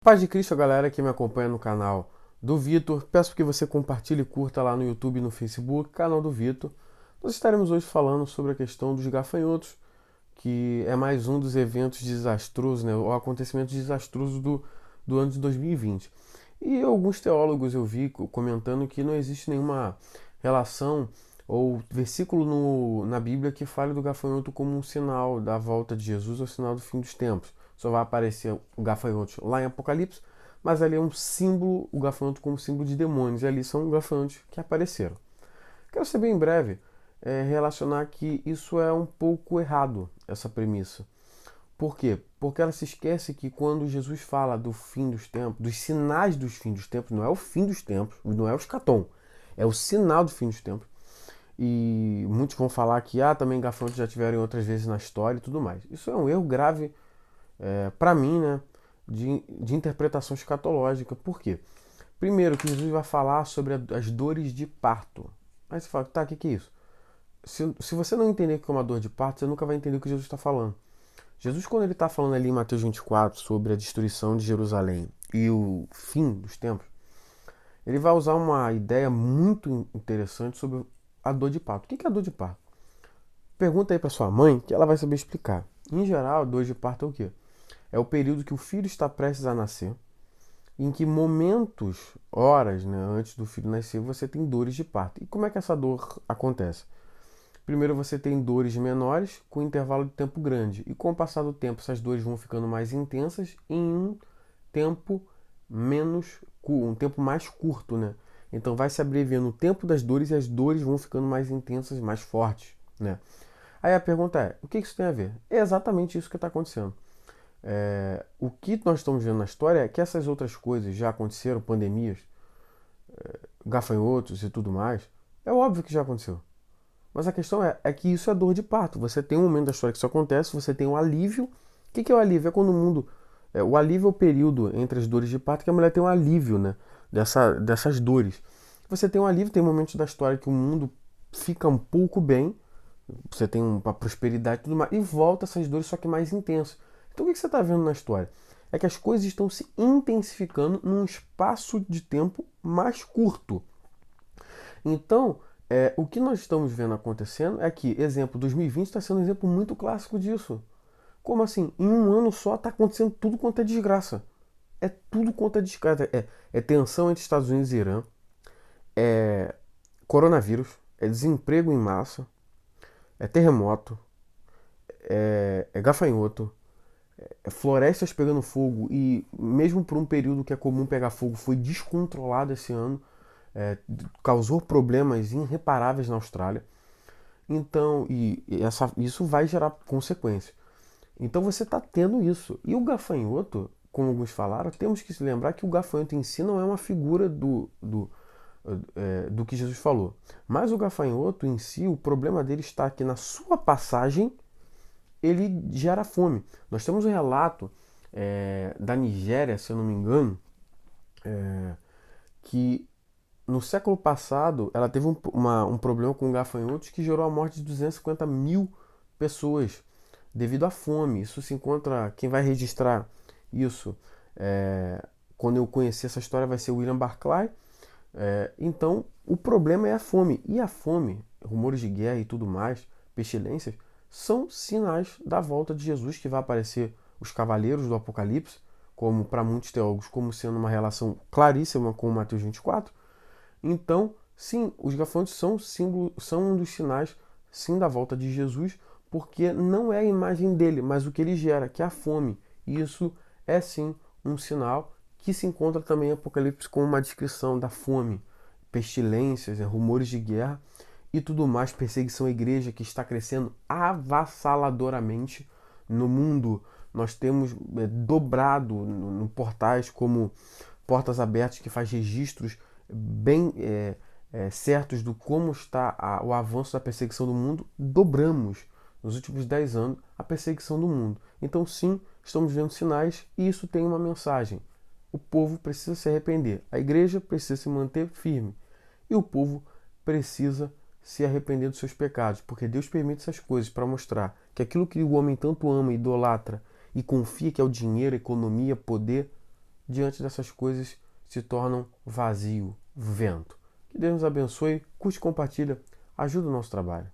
Paz de Cristo, galera que me acompanha no canal do Vitor. Peço que você compartilhe e curta lá no YouTube e no Facebook, canal do Vitor. Nós estaremos hoje falando sobre a questão dos gafanhotos, que é mais um dos eventos desastrosos, né, o acontecimento desastroso do ano de 2020. E alguns teólogos eu vi comentando que não existe nenhuma relação ou versículo na Bíblia que fale do gafanhoto como um sinal da volta de Jesus ou sinal do fim dos tempos. Só vai aparecer o gafanhoto lá em Apocalipse, mas ali é um símbolo, o gafanhoto como símbolo de demônios, e ali são gafanhotos que apareceram. Quero ser bem breve, relacionar que isso é um pouco errado, essa premissa. Por quê? Porque ela se esquece que quando Jesus fala do fim dos tempos, dos sinais dos fins dos tempos, não é o fim dos tempos, não é o escatom, é o sinal do fim dos tempos. E muitos vão falar que também gafanhotos já tiveram outras vezes na história e tudo mais. Isso é um erro grave para mim, né, de interpretação escatológica. Por quê? Primeiro, que Jesus vai falar sobre as dores de parto. Aí você fala, tá, o que é isso? Se você não entender o que é uma dor de parto, você nunca vai entender o que Jesus está falando. Jesus, quando ele está falando ali em Mateus 24 sobre a destruição de Jerusalém e o fim dos tempos, ele vai usar uma ideia muito interessante sobre a dor de parto. O que é a dor de parto? Pergunta aí para sua mãe que ela vai saber explicar. Em geral, a dor de parto é o quê? É o período que o filho está prestes a nascer, em que momentos, horas, né, antes do filho nascer, você tem dores de parto. E como é que essa dor acontece? Primeiro você tem dores menores com intervalo de tempo grande. E com o passar do tempo, essas dores vão ficando mais intensas em um tempo um tempo mais curto, né? Então vai se abreviando o tempo das dores e as dores vão ficando mais intensas, mais fortes, né? Aí a pergunta é, o que isso tem a ver? É exatamente isso que está acontecendo. O que nós estamos vendo na história é que essas outras coisas já aconteceram, pandemias, gafanhotos e tudo mais. É óbvio que já aconteceu. Mas a questão é que isso é dor de parto. Você tem um momento da história que isso acontece, você tem um alívio. O que é o alívio? É quando o mundo. O alívio é o período entre as dores de parto que a mulher tem um alívio, né? Dessas dores. Você tem um alívio, tem momentos da história que o mundo fica um pouco bem, você tem uma prosperidade e tudo mais, e volta essas dores, só que mais intensas. Então o que você está vendo na história? É que as coisas estão se intensificando num espaço de tempo mais curto. Então, o que nós estamos vendo acontecendo é que, exemplo, 2020 está sendo um exemplo muito clássico disso. Como assim? Em um ano só está acontecendo tudo quanto é desgraça. É tudo quanto é desgraça. É tensão entre Estados Unidos e Irã, é coronavírus, é desemprego em massa, é terremoto, é gafanhoto, florestas pegando fogo e mesmo por um período que é comum pegar fogo foi descontrolado esse ano, causou problemas irreparáveis na Austrália. Então, isso vai gerar consequências. Então você está tendo isso. E o gafanhoto, como alguns falaram, temos que se lembrar que o gafanhoto em si não é uma figura do que Jesus falou. Mas o gafanhoto em si, o problema dele está que na sua passagem ele gera fome. Nós temos um relato da Nigéria, se eu não me engano, que no século passado ela teve um problema com gafanhotos que gerou a morte de 250 mil pessoas devido à fome. Isso se encontra, quem vai registrar isso, quando eu conhecer essa história, vai ser o William Barclay. Então, o problema é a fome. E a fome, rumores de guerra e tudo mais, pestilências, são sinais da volta de Jesus, que vai aparecer os cavaleiros do Apocalipse, como para muitos teólogos, como sendo uma relação claríssima com Mateus 24. Então, sim, os gafanhotos são símbolo, são um dos sinais, sim, da volta de Jesus, porque não é a imagem dele, mas o que ele gera, que é a fome. E isso é, sim, um sinal que se encontra também em Apocalipse com uma descrição da fome, pestilências, rumores de guerra e tudo mais, perseguição à igreja que está crescendo avassaladoramente no mundo. Nós temos dobrado no portais como Portas Abertas, que faz registros bem certos do como está o avanço da perseguição do mundo. Dobramos nos últimos 10 anos a perseguição do mundo. Então sim, estamos vendo sinais e isso tem uma mensagem. O povo precisa se arrepender, a igreja precisa se manter firme e o povo precisa se arrepender dos seus pecados, porque Deus permite essas coisas para mostrar que aquilo que o homem tanto ama, idolatra e confia que é o dinheiro, economia, poder, diante dessas coisas se tornam vazio, vento. Que Deus nos abençoe, curte e compartilha, ajuda o nosso trabalho.